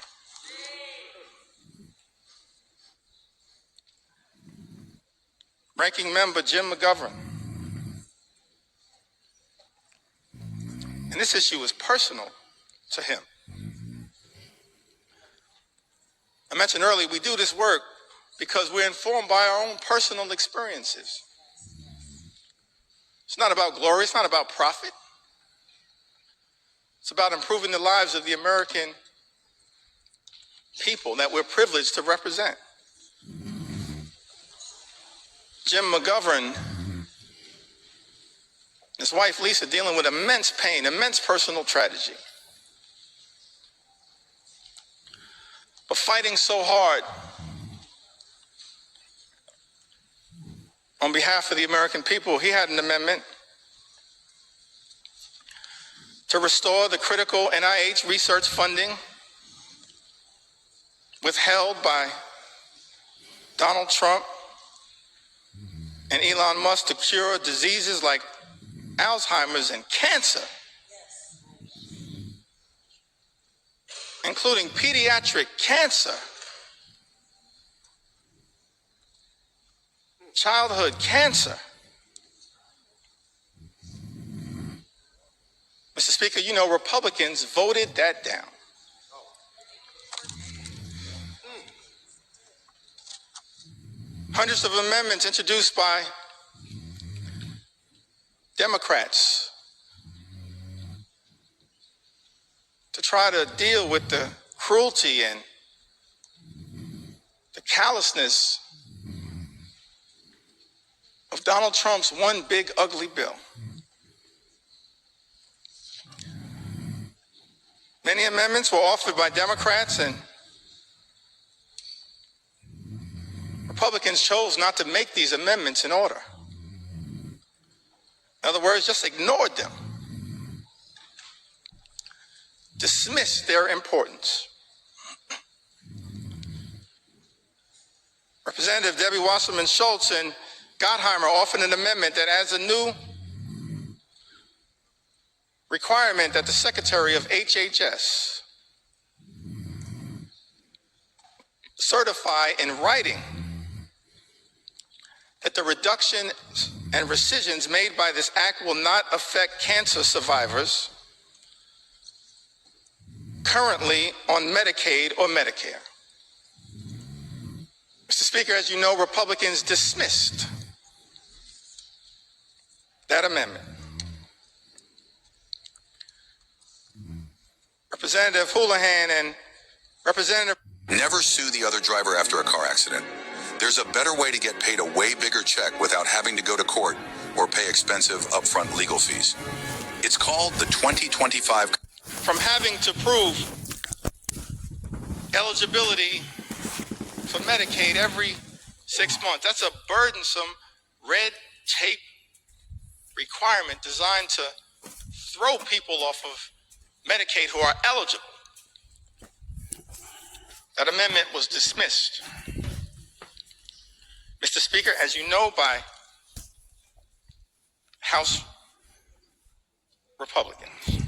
Ranking Member Jim McGovern. And this issue is personal to him. I mentioned earlier, we do this work because we're informed by our own personal experiences. It's not about glory, it's not about profit. It's about improving the lives of the American people that we're privileged to represent. Jim McGovern, his wife Lisa, dealing with immense pain, immense personal tragedy. But fighting so hard on behalf of the American people, he had an amendment to restore the critical NIH research funding withheld by Donald Trump and Elon Musk to cure diseases like Alzheimer's and cancer, including pediatric cancer, childhood cancer. Mr. Speaker, you know, Republicans voted that down. Hundreds of amendments introduced by Democrats to try to deal with the cruelty and the callousness of Donald Trump's one big ugly bill. Many amendments were offered by Democrats, and Republicans chose not to make these amendments in order. In other words, just ignored them, dismissed their importance. Representative Debbie Wasserman Schultz and Gottheimer offered an amendment that adds a new requirement that the Secretary of HHS certify in writing that the reduction and rescissions made by this act will not affect cancer survivors currently on Medicaid or Medicare. Mr. Speaker, as you know, Republicans dismissed that amendment. Representative Houlihan and Representative... Never sue the other driver after a car accident. There's a better way to get paid a way bigger check without having to go to court or pay expensive upfront legal fees. It's called the 2025... From having to prove eligibility for Medicaid every 6 months. That's a burdensome red tape requirement designed to throw people off of Medicaid who are eligible. That amendment was dismissed. Mr. Speaker, as you know, by House Republicans.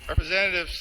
Representatives